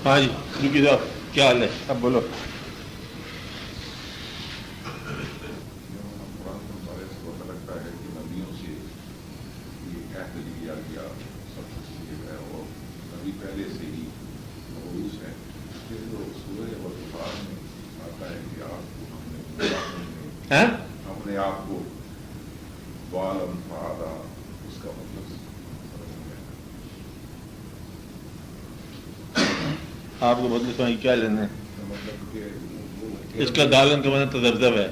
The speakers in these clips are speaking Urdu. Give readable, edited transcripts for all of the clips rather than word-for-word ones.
ہاں جی رکی صاحب کیا حال ہے؟ اب بولو. پہلے سے ہی مبعوث ہے کہ جو سورہ والفرقان میں آتا ہے کہ آپ کو اپنے آپ کو بالم فادا، اس کا مطلب آپ کو مطلب سمجھ کیا لینا ہے؟ مطلب کہ اس کا دالن کا مطلب تذبذب ہے.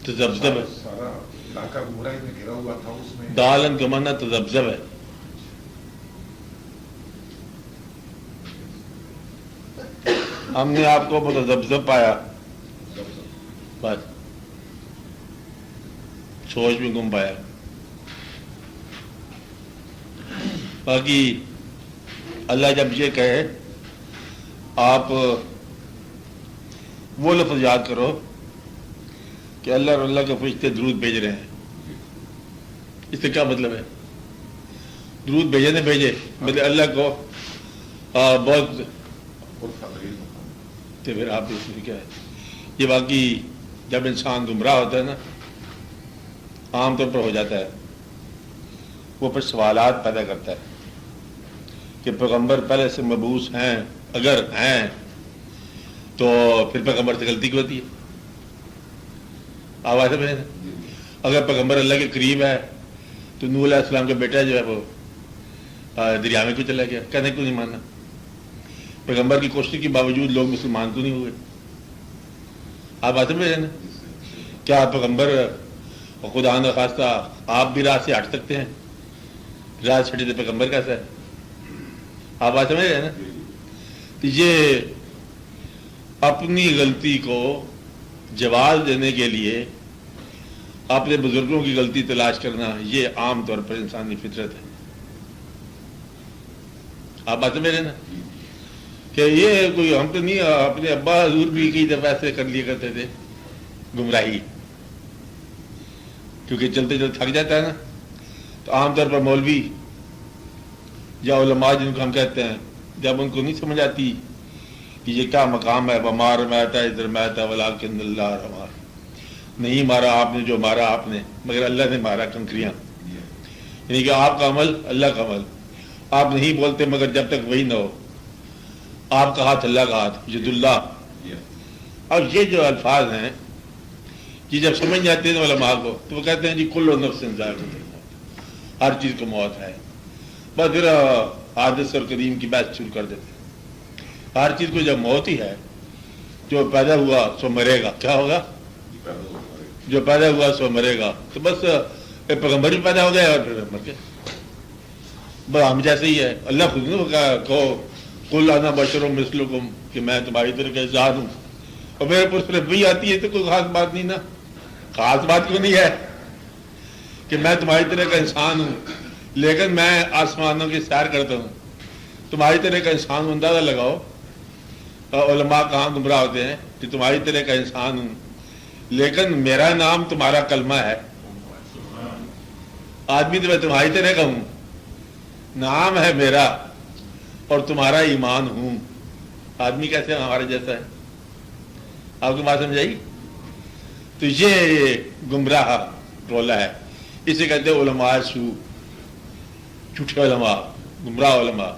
تذبذب ہے. سارا علاقہ برائی میں گھرا ہوا تھا، اس میں دالن کا معنی تذبذب ہے. ہم نے آپ کو متذبذب پایا، بس سوچ میں گم پایا. باقی اللہ جب یہ کہے آپ وہ لفظ یاد کرو کہ اللہ اور اللہ کے فرشتے درود بھیج رہے ہیں. اس سے کیا مطلب ہے؟ درود بھیجے نہ بھیجے مطلب اللہ کو بہت تو پھر آپ اس میں کیا ہے یہ. باقی جب انسان گمراہ ہوتا ہے نا، عام طور پر ہو جاتا ہے، وہ پھر سوالات پیدا کرتا ہے کہ پیغمبر پہلے سے مبعوث ہیں، اگر ہیں تو پھر پیغمبر سے غلطی کیوں ہوتی ہے؟ آواز میں اگر پیغمبر اللہ کے قریب ہے تو نوح علیہ السلام کا بیٹا جو ہے وہ دریا میں کیوں چلا گیا؟ کہنے کیوں نہیں ماننا؟ پیغمبر کی کوشش کے باوجود لوگ مسلمان کیوں نہیں ہوئے؟ آپ بات سمجھ رہے ہیں نا؟ کیا پیغمبر خدا نہ خواستہ آپ بھی راہ سے ہٹ سکتے ہیں؟ راہ سے ہٹے تو پیغمبر کیسا ہے؟ آپ بات سمجھ رہے ہیں نا؟ تو یہ اپنی غلطی کو جواز دینے کے لیے اپنے بزرگوں کی غلطی تلاش کرنا، یہ عام طور پر انسانی فطرت ہے. آپ بات سمجھ رہے ہیں نا؟ کہ یہ کوئی ہم تو نہیں، اپنے ابا حضور بھی کئی دفعہ ایسے کر لیا کرتے تھے گمراہی، کیونکہ چلتے چلتے تھک جاتا ہے نا. تو عام طور پر مولوی یا علماء جن کو ہم کہتے ہیں، جب ان کو نہیں سمجھ آتی کہ یہ کیا مقام ہے، بمار میتا ادھر میتا ولیکن اللہ رما، نہیں مارا آپ نے جو مارا آپ نے، مگر اللہ نے مارا کنکریاں. یعنی کہ آپ کا عمل اللہ کا عمل، آپ نہیں بولتے مگر جب تک وہی نہ ہو. آپ کا ہاتھ اللہ کا ہاتھ، ید اللہ. اب یہ جو الفاظ ہیں یہ جب سمجھ جاتے ہیں علماء کو تو وہ کہتے ہیں جی کل نفس ذائقۃ الموت، ہر چیز کو موت ہے. بس پھر حادث اور قدیم کی بحث شروع کر دیتے ہیں. ہر چیز کو جب موت ہی ہے، جو پیدا ہوا سو مرے گا. کیا ہوگا؟ جو پیدا ہوا سو مرے گا. تو بس پیغمبر بھی پیدا ہو گیا اور پھر مر گئے. بس ہم جیسے ہی ہے. اللہ خود نے کہو قل انا بشر مثلکم، کہ میں تمہاری طرح کا انسان ہوں، اور میرے پر صرف وہی آتی ہے تو کوئی خاص بات نہیں نا. خاص بات کیوں نہیں ہے کہ میں تمہاری طرح کا انسان ہوں، لیکن میں آسمانوں کی سیر کرتا ہوں. تمہاری طرح کا انسان ہوں، اندازہ لگاؤ علماء کہاں گمراہ ہوتے ہیں کہ تمہاری طرح کا انسان ہوں لیکن میرا نام تمہارا کلمہ ہے. آدمی تو میں تمہاری طرح کا ہوں، نام ہے میرا اور تمہارا ایمان ہوں. آدمی کیسے ہمارے جیسا ہے؟ آپ کو بات سمجھ آئی؟ تو یہ گمراہ ٹولہ ہے. اسے کہتے ہیں علماء سو، جھوٹے علماء، گمراہ علماء.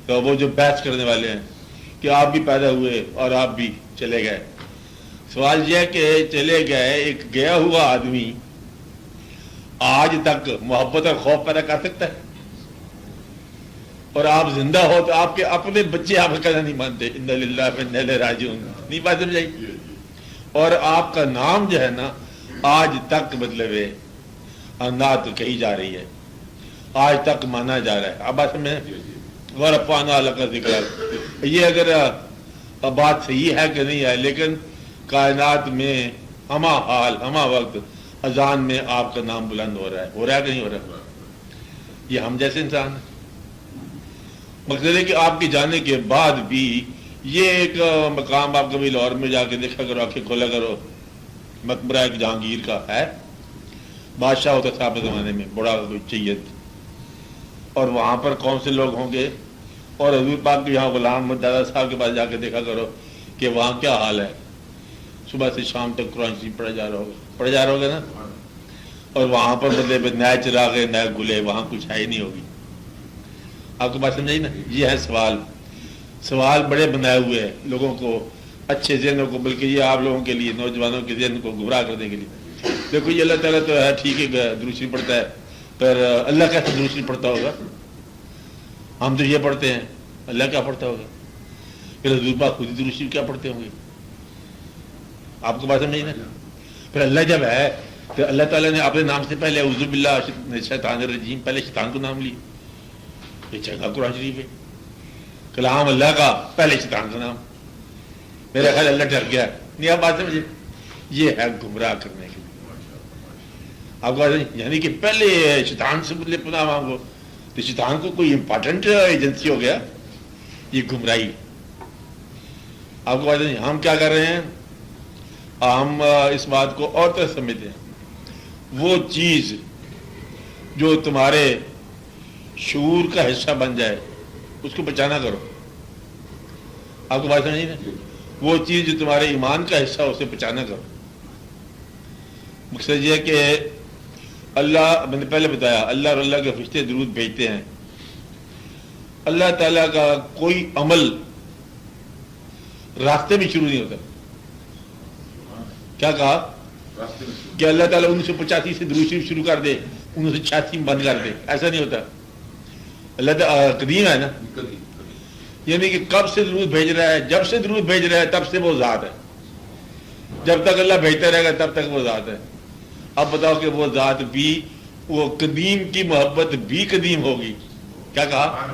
تو وہ جو بحث کرنے والے ہیں کہ آپ بھی پیدا ہوئے اور آپ بھی چلے گئے. سوال یہ ہے کہ چلے گئے ایک گیا ہوا آدمی آج تک محبت اور خوف پیدا کر سکتا ہے؟ اور آپ زندہ ہو تو آپ کے اپنے بچے آپ کا نہیں مانتے انا للہ و انا الیہ راجعون. نہیں بات سمجھائی؟ اور آپ کا نام جو ہے نا آج تک مطلب ہے نعت کہی جا رہی ہے، آج تک مانا جا رہا ہے. اب بات میں ورفعنا لک ذکرک، یہ اگر بات صحیح ہے کہ نہیں ہے، لیکن کائنات میں ہما حال ہما وقت اذان میں آپ کا نام بلند ہو رہا ہے. ہو رہا ہے کہ نہیں ہو رہا؟ یہ ہم جیسے انسان ہیں. مقصد ہے کہ آپ کے جانے کے بعد بھی یہ ایک مقام آپ کبھی لاہور میں جا کے دیکھا کرو، آنکھیں کھولا کرو، مقبرہ ایک جہانگیر کا ہے، بادشاہ ہوتا تھا اپنے زمانے میں، بڑا چیت. اور وہاں پر کون سے لوگ ہوں گے؟ اور حضور پاک کے یہاں غلام دادا صاحب کے پاس جا کے دیکھا کرو کہ وہاں کیا حال ہے. صبح سے شام تک قرآن شریف پڑھا جا رہا ہوگا نا. اور وہاں پر مطلب نئے چراغے نئے گلے وہاں کچھ ہے ہی نہیں ہوگی. آپ کو بات سمجھ نا. یہ ہے سوال بڑے بنائے ہوئے ہیں لوگوں کو, اچھے ذہنوں کو, بلکہ یہ آپ لوگوں کے لیے نوجوانوں کے ذہن کو گمراہ کرنے کے لیے. دیکھو یہ اللہ تعالیٰ تو ہے ٹھیک ہے درود شریف پڑھتا ہے, پر اللہ کیسے درود شریف پڑھتا ہوگا؟ ہم تو یہ پڑھتے ہیں, اللہ کیا پڑھتا ہوگا؟ پھر حضور پاک خود ہی درود شریف کیا پڑھتے ہوں گے؟ آپ کو بات سمجھ نا. پھر اللہ جب ہے تو اللہ تعالیٰ نے اپنے نام سے پہلے اعوذ باللہ شیطان الرجیم, پہلے شیطان کو نام لی. یہ جگہ قرآن شریف ہے, کلام اللہ کا, پہلے شیطان کا نام. میرا خیال اللہ ڈر گیا نہیں. آپ بات سمجھے, یہ ہے گمراہ کرنے کے لیے. آپ کو یعنی کہ پہلے شیطان سے بدلے پناہ مانگو تو شیطان کو کوئی امپورٹنٹ ایجنسی ہو گیا. یہ گمراہی. آپ کو بات نہیں. ہم کیا کر رہے ہیں, ہم اس بات کو اور طرح سمجھتے ہیں. وہ چیز جو تمہارے شعور کا حصہ بن جائے اس کو بچانا کرو. آپ کو بات سمجھ نا. وہ چیز جو تمہارے ایمان کا حصہ اسے بچانا کرو. مقصد یہ کہ اللہ, میں نے پہلے بتایا, اللہ اور اللہ کے فرشتے درود بھیجتے ہیں. اللہ تعالیٰ کا کوئی عمل راستے میں شروع نہیں ہوتا. کیا کہا کہ اللہ تعالیٰ 1985 سے درود شریف شروع کر دے, 1986 میں بند کر دے, ایسا نہیں ہوتا. اللہ تعالیٰ قدیم ہے نا, یعنی کہ کب سے درود بھیج رہا ہے, جب سے درود بھیج رہا ہے تب سے وہ ذات ہے. جب تک اللہ بھیجتا رہے گا تب تک وہ ذات ہے. اب بتاؤ کہ وہ ذات بھی, وہ قدیم کی محبت بھی قدیم ہوگی. کیا کہا؟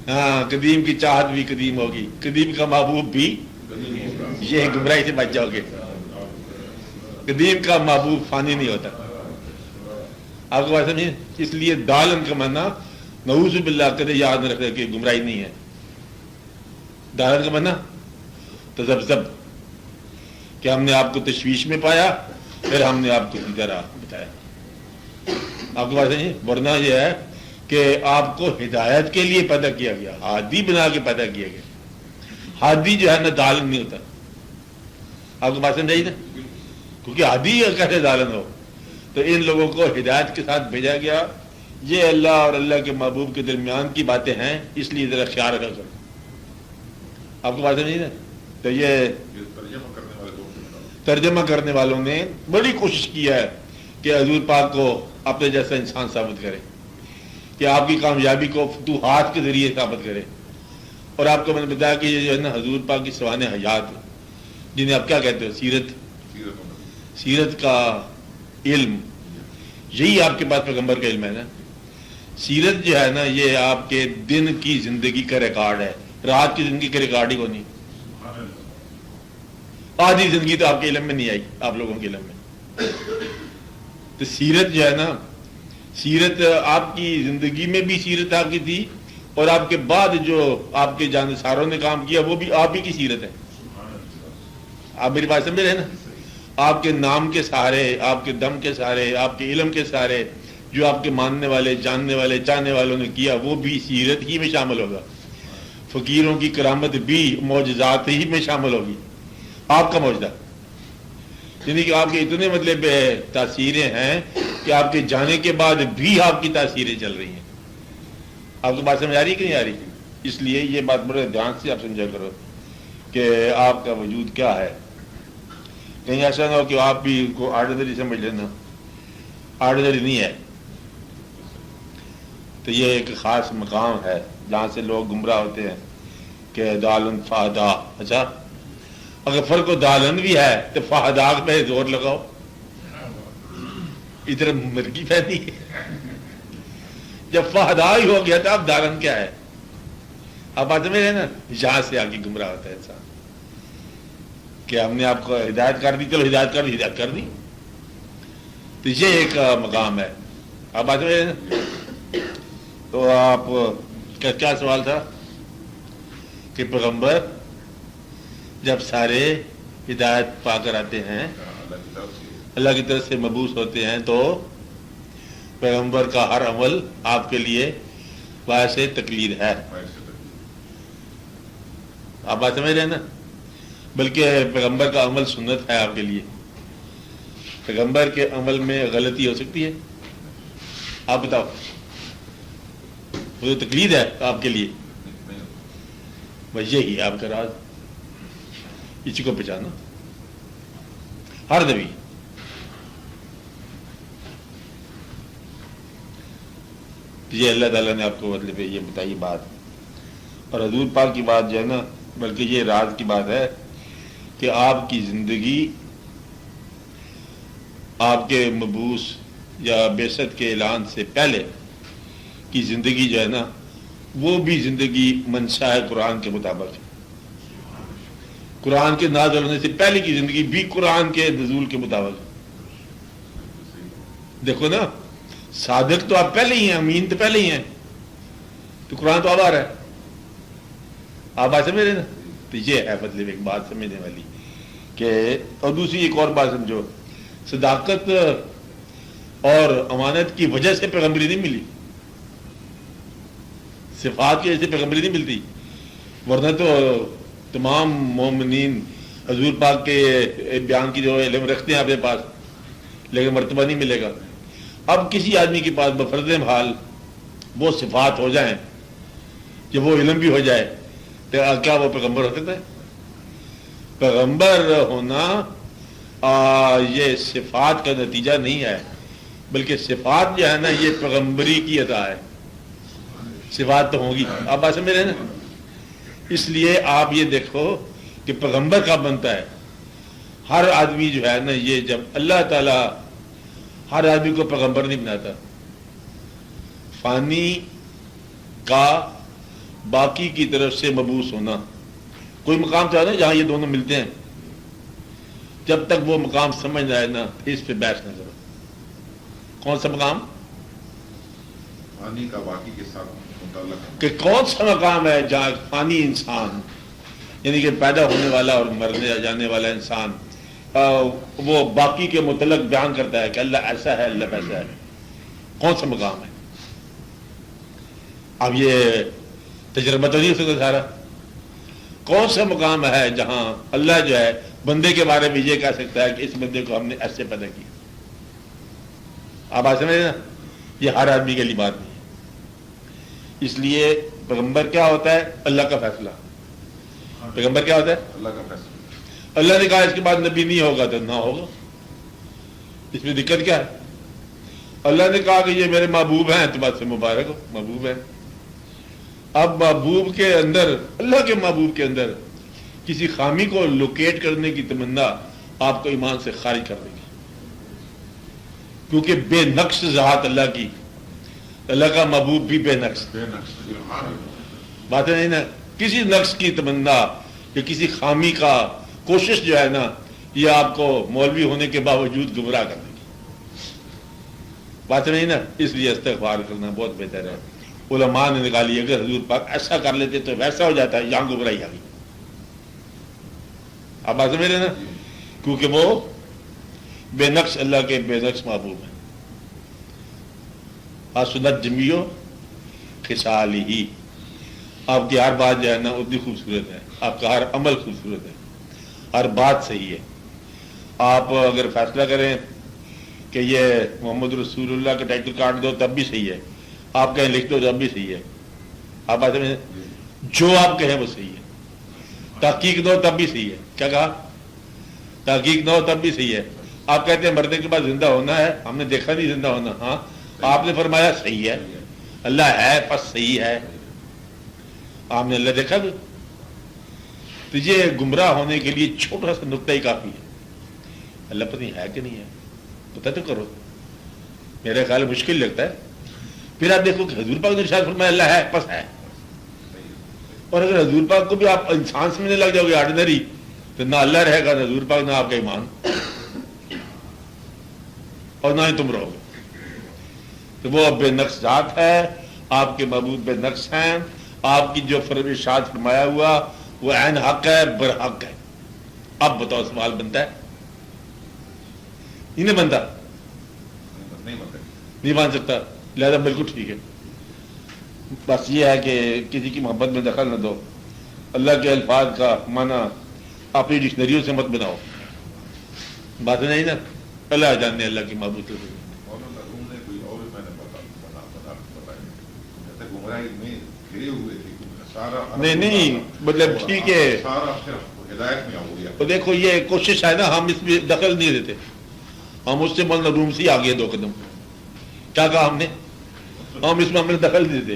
ہاں, قدیم کی چاہت بھی قدیم ہوگی, قدیم کا محبوب بھی. یہ گمراہی سے بچ جاؤ گے. قدیم کا محبوب فانی نہیں ہوتا. آپ کو بات سمجھے. اس لیے دالن کا معنی نعوذ باللہ کدے یاد نہ رکھے کہ گمراہی نہیں ہے. دالن کا معنی تذبذب, کہ ہم نے آپ کو تشویش میں پایا پھر ہم نے آپ کو سیدھا راہ بتایا. آپ کو بات سمجھے. ورنہ یہ ہے کہ آپ کو ہدایت کے لیے پیدا کیا گیا, ہادی بنا کے پیدا کیا گیا. ہادی جو ہے نا دالن نہیں ہوتا. آپ کو بات سمجھ نا, کیونکہ ہادی کیسے دالن ہو. تو ان لوگوں کو ہدایت کے ساتھ بھیجا گیا. یہ اللہ اور اللہ کے محبوب کے درمیان کی باتیں ہیں, اس لیے ذرا خیال رکھا کرو. آپ کو بات سمجھ نا. تو یہ ترجمہ کرنے والوں نے بڑی کوشش کی ہے کہ حضور پاک کو اپنے جیسا انسان ثابت کرے, کہ آپ کی کامیابی کو فتوحات کے ذریعے ثابت کرے. اور آپ کو میں نے بتایا کہ یہ جو ہے نا حضور پاک کی سوانح حیات, جنہیں آپ کیا کہتے ہو, سیرت کا علم, یہی آپ کے پاس پیغمبر کا علم ہے نا. سیرت جو ہے نا یہ آپ کے دن کی زندگی کا ریکارڈ ہے, رات کی زندگی کا ریکارڈ ہی کو نہیں. آدھی زندگی تو آپ کے علم میں نہیں آئی, آپ لوگوں کے علم میں. تو سیرت جو ہے نا, سیرت آپ کی زندگی میں بھی سیرت آپ کی تھی, اور آپ کے بعد جو آپ کے جانساروں نے کام کیا وہ بھی آپ ہی کی سیرت ہے. آپ میری بات سمجھ رہے ہیں نا. آپ کے نام کے سہارے, آپ کے دم کے سہارے, آپ کے علم کے سہارے جو آپ کے ماننے والے, جاننے والے, چاہنے والوں نے کیا, وہ بھی سیرت ہی میں شامل ہوگا. فقیروں کی کرامت بھی معجزات ہی میں شامل ہوگی. آپ کا معجزہ, یعنی کہ آپ کے اتنے مطلب تاثیریں ہیں کہ آپ کے جانے کے بعد بھی آپ کی تاثیریں چل رہی ہیں. آپ کو بات سمجھ آ رہی کہ نہیں آ رہی؟ اس لیے یہ بات بڑے دھیان سے آپ سمجھا کرو کہ آپ کا وجود کیا ہے. کہیں ایسا نہ ہو کہ آپ بھی کو آرڈنری سمجھ لینا. آرڈنری نہیں ہے. تو یہ ایک خاص مقام ہے جہاں سے لوگ گمراہ ہوتے ہیں کہ دالن فہدا. اچھا, اگر فرق و دالن بھی ہے تو فہداغ پہ زور لگاؤ, ادھر مرغی پھیلی ہے. جب فہدا ہی ہو گیا تو اب دالن کیا ہے؟ آپ بات میں ہے نا, یہاں سے آگے گمراہ ہوتا ہے انسان کہ ہم نے آپ کو ہدایت کر دی, چلو ہدایت کر دی, ہدایت کر دی. تو یہ ایک مقام ہے. آپ بات میں ہے نا. تو آپ کا کیا سوال تھا کہ پیغمبر جب سارے ہدایت پا کر آتے ہیں, اللہ کی طرف سے مبعوث ہوتے ہیں, تو پیغمبر کا ہر عمل آپ کے لیے باعث تقلید ہے. ایسے تک آپ بات سمجھ رہے ہیں نا. بلکہ پیغمبر کا عمل سنت ہے آپ کے لیے. پیغمبر کے عمل میں غلطی ہو سکتی ہے؟ آپ بتاؤ. وہ تو تقلید ہے آپ کے لیے. نہیں بس یہی آپ کا راز. اسی کو پہچانا ہر نبی. یہ اللہ تعالیٰ نے آپ کو مطلب یہ بتائی بات. اور حضور پاک کی بات جو ہے نا، بلکہ یہ راز کی بات ہے کہ آپ کی زندگی آپ کے مبعوث یا بعثت کے اعلان سے پہلے کی زندگی جو ہے نا، وہ بھی زندگی منشاء قرآن کے مطابق ہے. قرآن کے نازل ہونے سے پہلے کی زندگی بھی قرآن کے نزول کے مطابق ہے. دیکھو نا، صادق تو آپ پہلے ہی ہیں، امین تو پہلے ہی ہیں، تو قرآن تو اب آ رہا ہے. آپ بات سمجھ رہے نا. تو یہ ہے مطلب ایک بات سمجھنے والی کہ. اور دوسری ایک اور بات سمجھو، صداقت اور امانت کی وجہ سے پیغمبری نہیں ملی، صفات کی وجہ سے پیغمبری نہیں ملتی. ورنہ تو تمام مومنین حضور پاک کے بیان کی جو علم رکھتے ہیں اپنے پاس، لیکن مرتبہ نہیں ملے گا. اب کسی آدمی کے پاس بفرض حال وہ صفات ہو جائیں کہ وہ علم بھی ہو جائے، تو کیا وہ پیغمبر ہو سکتا ہے؟ پیغمبر ہونا یہ صفات کا نتیجہ نہیں ہے، بلکہ صفات جو ہے نا یہ پیغمبری کی عطا ہے. صفات تو ہوں گی. آپ بات سمجھ رہے ہیں نا. اس لیے آپ یہ دیکھو کہ پیغمبر کب بنتا ہے. ہر آدمی جو ہے نا، یہ جب اللہ تعالیٰ ہر آدمی کو پیغمبر نہیں بناتا. فانی کا باقی کی طرف سے مبعوث ہونا، کوئی مقام چاہتا ہے جہاں یہ دونوں ملتے ہیں. جب تک وہ مقام سمجھ نہ آئے نا، اس پہ بحث نہ کرو. کون سا مقام؟ پانی کا باقی کے ساتھ متعلق ہے. کہ کون سا مقام ہے جہاں فانی انسان، یعنی کہ پیدا ہونے والا اور مرنے جانے والا انسان وہ باقی کے متعلق بیان کرتا ہے کہ اللہ ایسا ہے، اللہ ویسا ہے. کون سا مقام ہے؟ اب یہ تجربہ تو نہیں ہو سکتا سارا. کون سا مقام ہے جہاں اللہ جو ہے بندے کے بارے میں یہ کہہ سکتا ہے کہ اس بندے کو ہم نے ایسے پیدا کیا؟ آپ آج سمجھیں نا، یہ ہر آدمی کے لیے بات نہیں ہے. اس لیے پیغمبر کیا ہوتا ہے؟ اللہ کا فیصلہ. پیغمبر کیا ہوتا ہے؟ اللہ کا فیصلہ. اللہ نے کہا اس کے بعد نبی نہیں ہوگا تو نہ ہوگا. اس میں دقت کیا ہے؟ اللہ نے کہا کہ یہ میرے محبوب ہیں تو بات سے مبارک ہو، محبوب ہیں. اب محبوب کے اندر، اللہ کے محبوب کے اندر کسی خامی کو لوکیٹ کرنے کی تمنا آپ کو ایمان سے خارج کر دے گی. کیونکہ بے نقص ذات اللہ کی، اللہ کا محبوب بھی بے نقص. بے نقص الحال. بات ہے نہیں نا. کسی نقص کی تمنا یا کسی خامی کا کوشش جو ہے نا، یہ آپ کو مولوی ہونے کے باوجود گمراہ کر دے گی. بات نہیں نا. اس لیے استغفار کرنا بہت بہتر ہے. علماء نے نکالی اگر حضور پاک ایسا کر لیتے تو ویسا ہو جاتا ہے، یہاں گمراہی آ گئی. آپ بات سمجھ رہے نا. کیونکہ وہ بے نقص اللہ کے بے نقص محبوب ہیں. سنت جمیو خصال ہی. آپ کی ہر بات جو ہے نا اتنی خوبصورت ہے، آپ کا ہر عمل خوبصورت ہے، ہر بات صحیح ہے. آپ اگر فیصلہ کریں کہ یہ محمد رسول اللہ کا ٹائٹل کاٹ دو تب بھی صحیح ہے. آپ کہیں لکھ دو تب بھی صحیح ہے. آپ بات سمجھیں، جو آپ کہیں وہ صحیح ہے. تحقیق دو تب بھی صحیح ہے. کیا کہا؟ تحقیق نہ ہو تب بھی صحیح ہے. آپ کہتے ہیں مرنے کے بعد زندہ ہونا ہے، ہم نے دیکھا نہیں زندہ ہونا. ہاں آپ نے فرمایا صحیح ہے، اللہ ہے پس صحیح ہے. آپ نے اللہ دیکھا بھی. تو یہ گمراہ ہونے کے لیے چھوٹا سا نقطہ ہی کافی ہے. اللہ پتہ نہیں ہے کہ نہیں ہے، پتہ تو کرو. میرا خیال مشکل لگتا ہے. پھر آپ دیکھو کہ حضور پاک نے ارشاد فرمایا اللہ ہے پس ہے. اور اگر حضور پاک کو بھی آپ انسان سمجھنے لگ جاؤ گے آرڈینری، تو نہ اللہ رہے گا، نہ حضور پاک، نہ آپ کا ایمان، اور نہ ہی تم رہو گے. تو وہ بے نقص ذات ہے، آپ کے محبوب بے نقص ہیں. آپ کی جو ارشاد فرمایا ہوا وہ عین حق ہے، برحق ہے. اب بتاؤ سوال بنتا ہے؟ نہیں بنتا. نہیں بنتا. نہیں مان سکتا. لہذا بالکل ٹھیک ہے. بس یہ ہے کہ کسی کی محبت میں دخل نہ دو، اللہ کے الفاظ کا معنی اپنی ڈکشنریوں سے مت بناؤ، بات نہیں نا، اللہ جاننے اللہ کی محبت مولانا روم نے کوئی اور میں نے بتایا گمراہی میں گھرے ہوئے تھے سارا نہیں مطلب ٹھیک ہے، سارا صرف ہدایت میں ہو گیا. تو دیکھو یہ کوشش ہے نا، ہم اس میں دخل نہیں دیتے، ہم اس سے مولانا روم سے آگے 2 قدم. کیا کہا ہم نے؟ ہم اس میں دخل نہیں دیتے.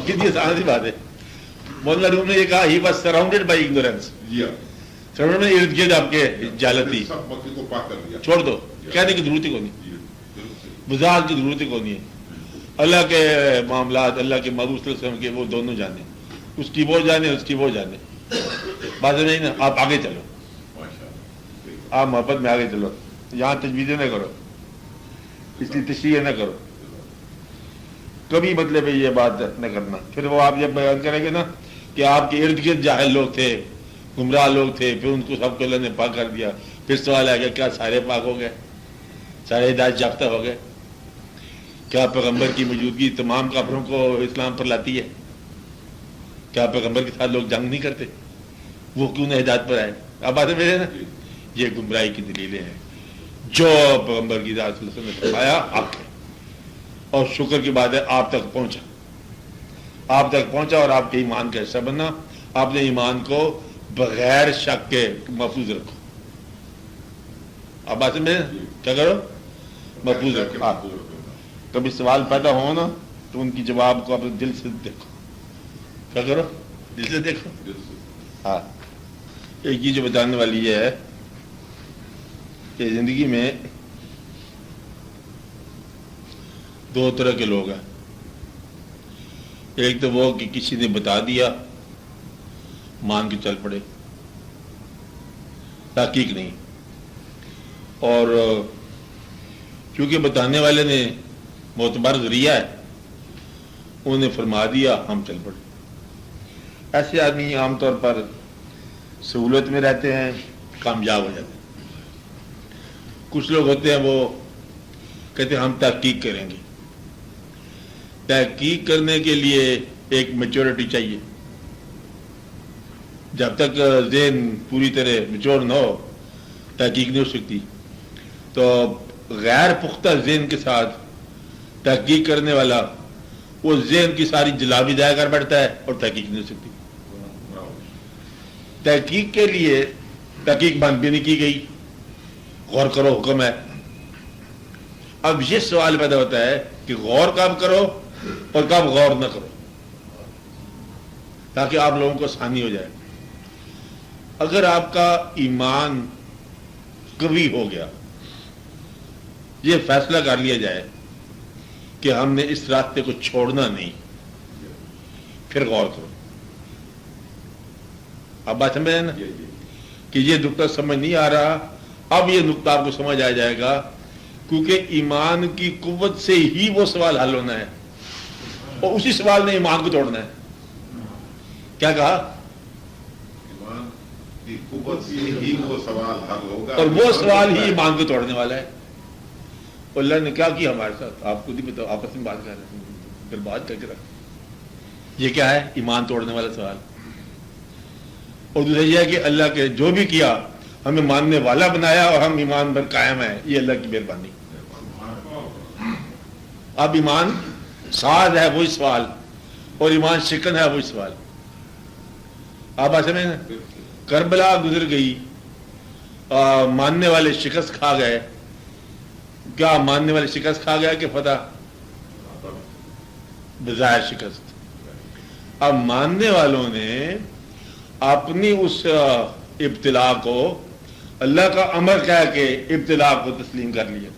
کتنی آسان سی بات ہے. مولانا روم نے یہ کہا he was surrounded by ignorance, جی ہاں سراؤنڈیڈ میں ارد گرد آپ کے جہالت تھی، سب مکے کو پاک کر دیا. چھوڑ دو، کہنے کی ضرورت ہی کو نہیں، جی بالکل صحیح. وضاحت کی ضرورت ہی کو نہیں ہے. اللہ کے معاملات اللہ کے محبوب صلی اللہ علیہ وسلم کے وہ دونوں جانے، اس کی وہ جانے اس کی وہ جانے. بات نہیں نا، آپ آگے چلو، ماشاءاللہ. آپ محبت میں آگے چلو، یہاں تجویزیں نہ کرو، اس کی تشریح نہ کرو کبھی، مطلب یہ بات نہ کرنا. پھر وہ آپ جب بیان کریں گے نا کہ آپ کے ارد گرد جاہل لوگ تھے، گمراہ لوگ تھے، پھر ان کو سب کو اللہ نے پاک کر دیا، پھر سوال آئے گا کیا سارے پاک ہو گئے، سارے ہدایت یافتہ ہو گئے؟ کیا پیغمبر کی موجودگی تمام کافروں کو اسلام پر لاتی ہے؟ کیا پیغمبر کے ساتھ لوگ جنگ نہیں کرتے؟ وہ کیوں نہ ہدایت پر آئے؟ اب باتیں میرے نا، یہ گمراہی کی دلیلیں ہیں. جو پیغمبر کی ذات صلی اللہ علیہ وسلم نے فرمایا حق ہے، اور شکر کی بات ہے آپ تک پہنچا، آپ تک پہنچا، اور آپ کے ایمان کا حصہ بننا. آپ نے ایمان کو بغیر شک کے محفوظ رکھو. آپ بات میں کیا کرو؟ محفوظ رکھو. آپ کبھی سوال پیدا ہو نا تو ان کی جواب کو اپنے دل سے دیکھو. کیا کرو؟ دل سے دیکھو. ہاں، ایک چیز جو بتانے والی یہ ہے کہ زندگی میں 2 طرح کے لوگ ہیں. ایک تو وہ کہ کسی نے بتا دیا مان کے چل پڑے، تحقیق نہیں، اور کیونکہ بتانے والے نے معتبر ذریعہ ہے انہوں نے فرما دیا ہم چل پڑے. ایسے آدمی عام طور پر سہولت میں رہتے ہیں، کامیاب ہو جاتے ہیں. کچھ لوگ ہوتے ہیں وہ کہتے ہیں ہم تحقیق کریں گے. تحقیق کرنے کے لیے ایک میچورٹی چاہیے. جب تک ذہن پوری طرح میچور نہ ہو تحقیق نہیں ہو سکتی. تو غیر پختہ ذہن کے ساتھ تحقیق کرنے والا وہ ذہن کی ساری جلابی ضائع کر بیٹھتا ہے اور تحقیق نہیں ہو سکتی. تحقیق کے لیے تحقیق بند بھی نہیں کی گئی، غور کرو حکم ہے. اب یہ سوال پیدا ہوتا ہے کہ غور کب کرو اور کب غور نہ کرو، تاکہ آپ لوگوں کو آسانی ہو جائے. اگر آپ کا ایمان قوی ہو گیا، یہ فیصلہ کر لیا جائے کہ ہم نے اس راستے کو چھوڑنا نہیں، پھر غور کرو. اب بات سمجھ نا کہ یہ نقطہ سمجھ نہیں آ رہا، اب یہ نقطہ آپ کو سمجھ آ جائے گا، کیونکہ ایمان کی قوت سے ہی وہ سوال حل ہونا ہے، اور اسی سوال نے ایمان کو توڑنا ہے. کیا کہا؟ ایمان کی قوت سے ہی وہ سوال حل ہوگا، اور وہ سوال ہی ایمان کو توڑنے والا ہے. اللہ نے کیا کیا ہمارے ساتھ؟ آپ خود ہی بتاؤ، آپس میں بات کر رہے ہیں، پھر بات کر کے رکھ. یہ کیا ہے؟ ایمان توڑنے والا سوال. اور دوسرا یہ ہے کہ اللہ کے جو بھی کیا ہمیں ماننے والا بنایا اور ہم ایمان پر قائم ہیں، یہ اللہ کی مہربانی. اب ایمان ساز ہے وہی سوال، اور ایمان شکن ہے وہی سوال. آپ ایسے میں کربلا گزر گئی، ماننے والے شکست کھا گئے. کیا ماننے والے شکست کھا گیا کہ فتح؟ بظاہر شکست. اب ماننے والوں نے اپنی اس ابتلا کو اللہ کا امر کہہ کے ابتلا کو تسلیم کر لیا،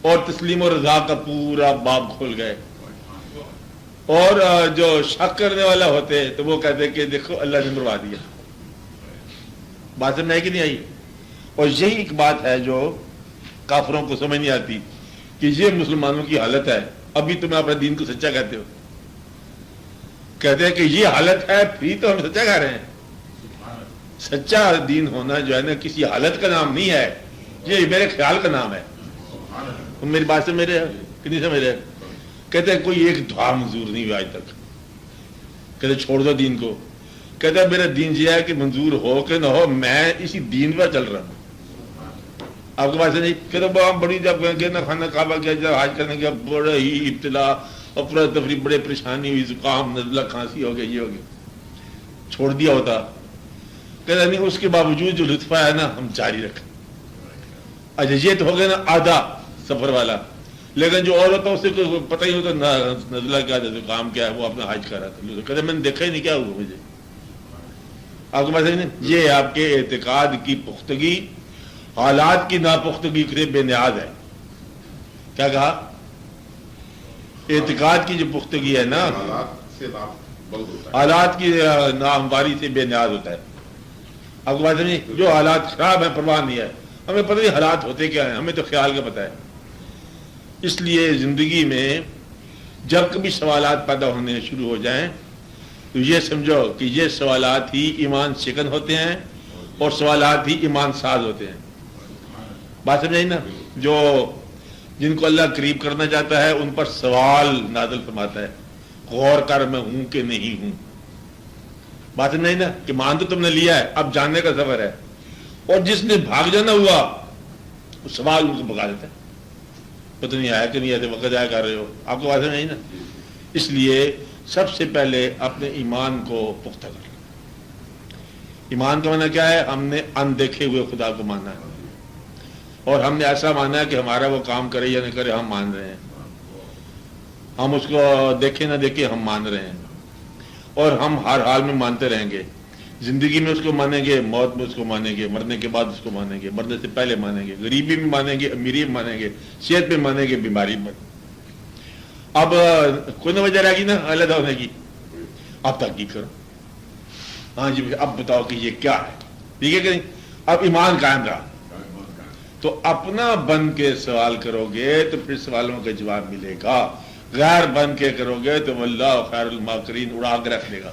اور تسلیم و رضا کا پورا باب کھول گئے. اور جو شک کرنے والا ہوتے تو وہ کہتے کہ دیکھو اللہ نے مروا دیا. بات سمجھ کہ نہیں آئی؟ اور یہی ایک بات ہے جو کافروں کو سمجھ نہیں آتی کہ یہ مسلمانوں کی حالت ہے. ابھی تم اپنے دین کو سچا کہتے ہو، کہتے ہیں کہ یہ حالت ہے، پھر تو ہم سچا کہہ رہے ہیں. سچا دین ہونا جو ہے نا کسی حالت کا نام نہیں ہے، یہ میرے خیال کا نام ہے. میری بات سے میرے کہ نہیں سمجھ رہے؟ کہتے ہیں کوئی ایک دعا منظور نہیں ہوا آج تک. کہتے چھوڑ دو دین کو. کہتا ہے میرا دین یہ ہے کہ منظور ہو کہ نہ ہو میں اسی دین پر چل رہا ہوں. آپ کے پاس نہیں کہتے بڑی جب گئے نا خانہ کعبہ گیا جب حج کرنے گیا بڑا ہی ابتلا افرا تفری بڑے پریشانی ہوئی زکام نزلہ کھانسی ہو گیا یہ ہو گیا چھوڑ دیا ہوتا. کہتا نہیں اس کے باوجود جو لطف آیا نا ہم جاری رکھیں. اچھا یہ تو ہو گیا نا آدھا سفر والا. لیکن جو اور ہوتا اس سے پتہ ہی ہوتا نزلہ کیا تھا زکام کیا ہے وہ اپنا حج کر رہا تھا. کہتے میں نے دیکھا ہی نہیں کیا ہوا مجھے. آپ کے پاس نہیں یہ آپ کے اعتقاد کی پختگی حالات کی ناپختگی سے بے نیاز ہے. کیا کہا؟ اعتقاد کی جو پختگی ہے نا حالات کی ناہمواری سے بے نیاز ہوتا ہے. آپ کو بات نہیں جو حالات خراب ہیں پرواہ نہیں ہے. ہمیں پتہ نہیں حالات ہوتے کیا ہیں ہمیں تو خیال کا پتہ ہے. اس لیے زندگی میں جب کبھی سوالات پیدا ہونے شروع ہو جائیں تو یہ سمجھو کہ یہ سوالات ہی ایمان شکن ہوتے ہیں اور سوالات ہی ایمان ساز ہوتے ہیں. بات سمجھ نا جو جن کو اللہ قریب کرنا چاہتا ہے ان پر سوال نازل فرماتا ہے غور کر میں ہوں کہ نہیں ہوں. بات سمجھ نا کہ مان تو تم نے لیا ہے اب جاننے کا سفر ہے. اور جس نے بھاگ جانا ہوا وہ سوال ان کو بگا دیتا ہے پتہ نہیں آیا کہ نہیں آتے وقت آیا کر رہے ہو. آپ کو بات نہیں نا. اس لیے سب سے پہلے اپنے ایمان کو پختہ کر. ایمان کا معنی کیا ہے؟ ہم نے اندیکھے ہوئے خدا کو مانا ہے اور ہم نے ایسا مانا ہے کہ ہمارا وہ کام کرے یا نہ کرے ہم مان رہے ہیں. ہم اس کو دیکھے نہ دیکھے ہم مان رہے ہیں اور ہم ہر حال میں مانتے رہیں گے. زندگی میں اس کو مانیں گے موت میں اس کو مانیں گے مرنے کے بعد اس کو مانیں گے مرنے سے پہلے مانیں گے غریبی میں مانیں گے امیری میں مانیں گے صحت میں مانیں گے بیماری میں. اب کوئی نہ وجہ رہے گی نا علیحدہ ہونے کی. اب تحقیق کرو ہاں جی اب بتاؤ کہ یہ کیا ہے. ٹھیک ہے کہ نہیں. اب ایمان قائم رہا تو اپنا بن کے سوال کرو گے تو پھر سوالوں کا جواب ملے گا. غیر بن کے کرو گے تو واللہ خیر الماکرین اڑا کے رکھ لے گا.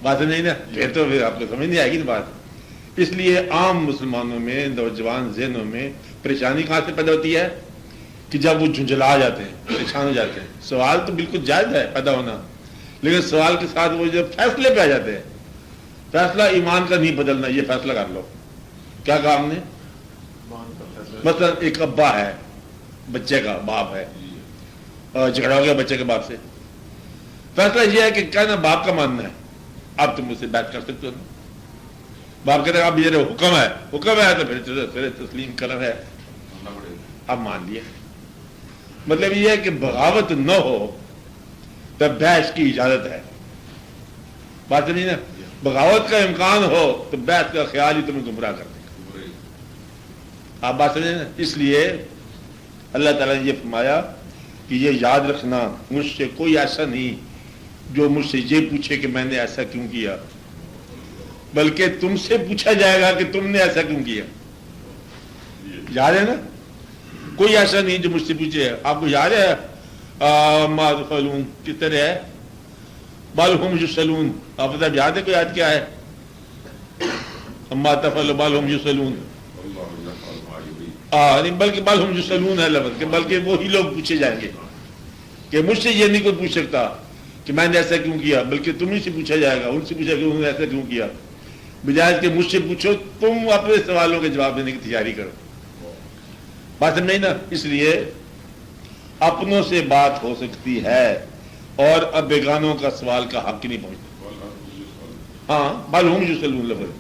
بات نہیں نا. پھر تو پھر آپ کو سمجھ نہیں آئے گی نا بات. اس لیے عام مسلمانوں میں نوجوان ذہنوں میں پریشانی کہاں سے پیدا ہوتی ہے کہ جب وہ جھنجھلا جاتے ہیں پریشان ہو جاتے ہیں. سوال تو بالکل جائز ہے پیدا ہونا لیکن سوال کے ساتھ وہ جب فیصلے پہ آ جاتے ہیں فیصلہ ایمان کا نہیں بدلنا یہ فیصلہ کر لو. کیا کہا ہم نے؟ مثلا ایک ابا ہے بچے کا باپ ہے جھگڑا ہو گیا بچے کے باپ سے. فیصلہ یہ ہے کہ کہنا باپ کا ماننا ہے. اب تم مجھ سے بات کر سکتے ہو. باپ کہتے ہیں اب یہ حکم ہے تو پھر تسلیم کرنا ہے. اب مان لیا. مطلب یہ ہے کہ بغاوت نہ ہو تو بحث کی اجازت ہے. بات نہیں نا. بغاوت کا امکان ہو تو بحث کا خیال ہی تمہیں گمراہ کر دے گا. آپ بات سمجھیں نا. اس لیے اللہ تعالیٰ نے یہ فرمایا کہ یہ یاد رکھنا مجھ سے کوئی ایسا نہیں جو مجھ سے یہ پوچھے کہ میں نے ایسا کیوں کیا بلکہ تم سے پوچھا جائے گا کہ تم نے ایسا کیوں کیا. یاد ہے نا. کوئی ایسا نہیں جو مجھ سے پوچھے. آپ کو یاد ہے ما تفعلون کس طرح ہے بل هم یسألون. آپ بتا یاد ہے کوئی یاد کیا ہے؟ ما تفعل بل هم یسألون. بلکہ بل هم یسألون ہے لفظ کہ بلکہ وہی لوگ پوچھے جائیں گے کہ مجھ سے یہ نہیں کوئی پوچھ سکتا کہ میں نے ایسا کیوں کیا بلکہ تم ہی سے پوچھا جائے گا. ان سے پوچھا کہ انہوں نے ایسا کیوں کیا بجائے کہ مجھ سے پوچھو تم اپنے سوالوں کے جواب دینے کی تیاری کرو. بات نہیں نا. اس لیے اپنوں سے بات ہو سکتی ہے اور اب بیگانوں کا سوال کا حق نہیں پہنچتا. ہاں بل ہم یسألون لفظ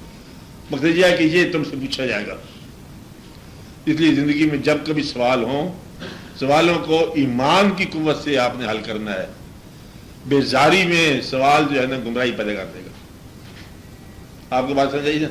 مقصد یہ ہے کہ یہ تم سے پوچھا جائے گا. اس لیے زندگی میں جب کبھی سوال ہوں سوالوں کو ایمان کی قوت سے آپ نے حل کرنا ہے. بیزاری میں سوال جو ہے نا گمراہی پیدا کر دے گا. آپ کو بات سمجھ آئی نا.